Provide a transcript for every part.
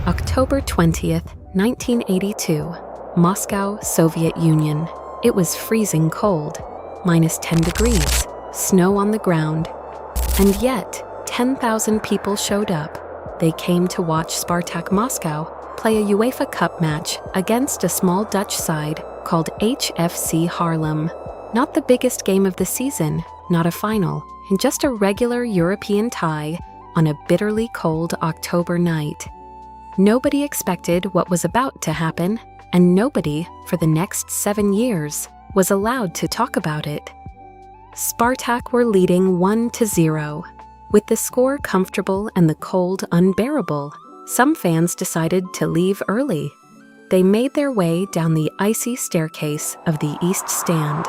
October 20th, 1982, Moscow, Soviet Union. It was freezing cold, -10 degrees, snow on the ground. And yet, 10,000 people showed up. They came to watch Spartak Moscow play a UEFA Cup match against a small Dutch side called HFC Haarlem. Not the biggest game of the season, not a final, and just a regular European tie on a bitterly cold October night. Nobody expected what was about to happen, and nobody, for the next 7 years, was allowed to talk about it. Spartak were leading 1-0. With the score comfortable and the cold unbearable, some fans decided to leave early. They made their way down the icy staircase of the East Stand,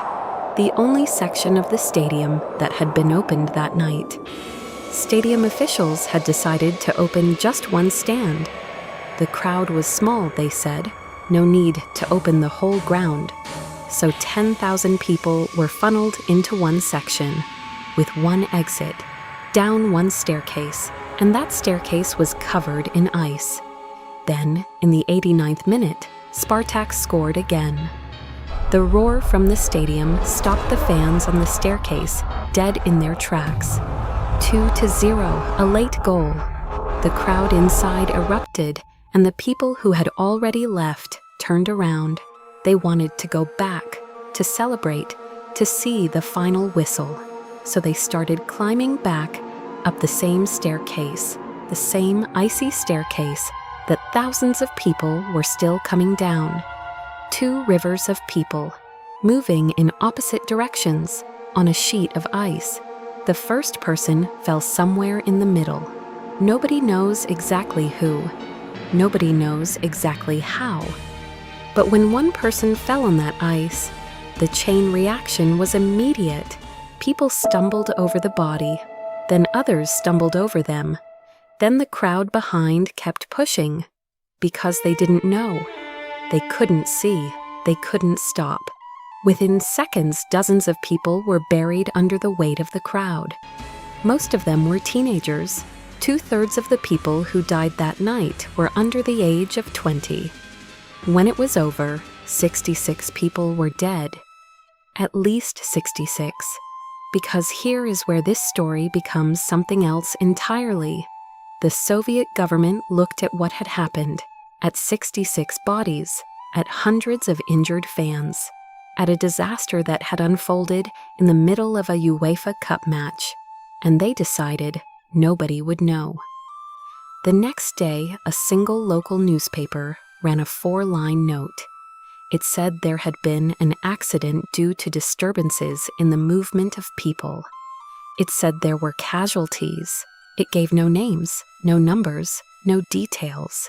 the only section of the stadium that had been opened that night. Stadium officials had decided to open just one stand. The crowd was small, they said, no need to open the whole ground. So 10,000 people were funneled into one section, with one exit, down one staircase, and that staircase was covered in ice. Then, in the 89th minute, Spartak scored again. The roar from the stadium stopped the fans on the staircase dead in their tracks. 2-0, a late goal. The crowd inside erupted, and the people who had already left turned around. They wanted to go back, to celebrate, to see the final whistle. So they started climbing back up the same staircase, the same icy staircase that thousands of people were still coming down. 2 rivers of people, moving in opposite directions on a sheet of ice. The first person fell somewhere in the middle. Nobody knows exactly who. Nobody knows exactly how. But when one person fell on that ice, the chain reaction was immediate. People stumbled over the body. Then others stumbled over them. Then the crowd behind kept pushing. Because they didn't know. They couldn't see. They couldn't stop. Within seconds, dozens of people were buried under the weight of the crowd. Most of them were teenagers. 2/3 of the people who died that night were under the age of 20. When it was over, 66 people were dead. At least 66. Because here is where this story becomes something else entirely. The Soviet government looked at what had happened, at 66 bodies, at hundreds of injured fans, at a disaster that had unfolded in the middle of a UEFA Cup match, and they decided nobody would know. The next day, a single local newspaper ran a 4-line note. It said there had been an accident due to disturbances in the movement of people. It said there were casualties. It gave no names, no numbers, no details.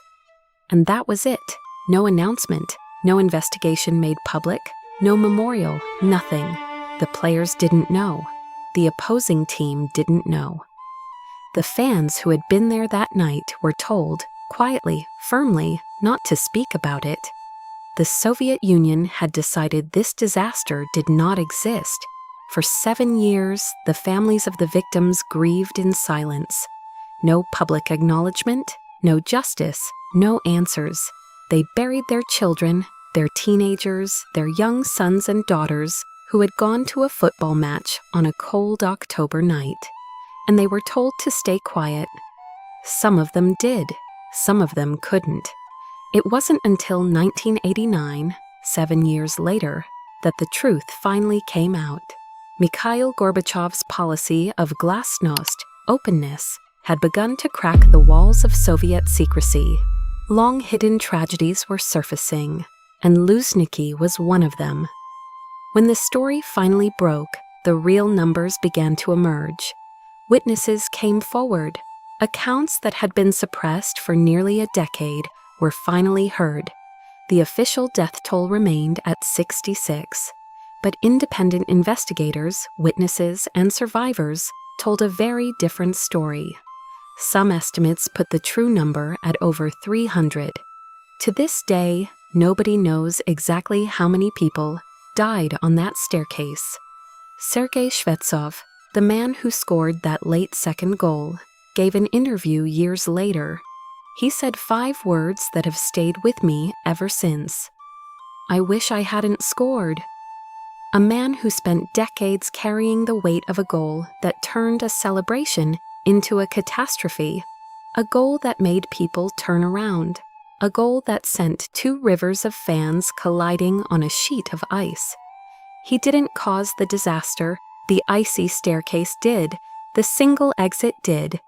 And that was it. No announcement, no investigation made public, no memorial, nothing. The players didn't know. The opposing team didn't know. The fans who had been there that night were told, quietly, firmly, not to speak about it. The Soviet Union had decided this disaster did not exist. For 7 years, the families of the victims grieved in silence. No public acknowledgement, no justice, no answers. They buried their children, their teenagers, their young sons and daughters who had gone to a football match on a cold October night. And they were told to stay quiet. Some of them did, some of them couldn't. It wasn't until 1989, 7 years later, that the truth finally came out. Mikhail Gorbachev's policy of glasnost, openness, had begun to crack the walls of Soviet secrecy. Long-hidden tragedies were surfacing, and Luzhniki was one of them. When the story finally broke, the real numbers began to emerge. Witnesses came forward. Accounts that had been suppressed for nearly a decade were finally heard. The official death toll remained at 66, but independent investigators, witnesses, and survivors told a very different story. Some estimates put the true number at over 300. To this day, nobody knows exactly how many people died on that staircase. Sergei Shvetsov, the man who scored that late second goal, gave an interview years later. He said 5 words that have stayed with me ever since. I wish I hadn't scored. A man who spent decades carrying the weight of a goal that turned a celebration into a catastrophe. A goal that made people turn around. A goal that sent 2 rivers of fans colliding on a sheet of ice. He didn't cause the disaster. The icy staircase did. The single exit did.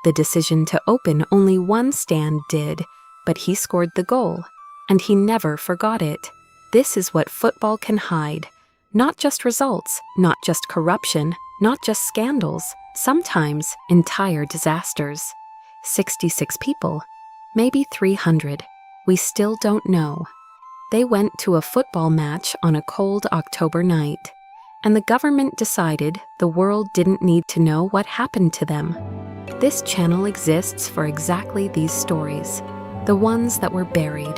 The decision to open only one stand did. But he scored the goal, and he never forgot it. This is what football can hide. Not just results, not just corruption, not just scandals, sometimes entire disasters. 66 people, maybe 300, we still don't know. They went to a football match on a cold October night, and the government decided the world didn't need to know what happened to them. This channel exists for exactly these stories, the ones that were buried,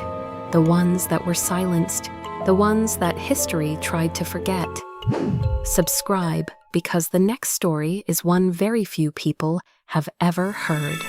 the ones that were silenced, the ones that history tried to forget. Subscribe, because the next story is one very few people have ever heard.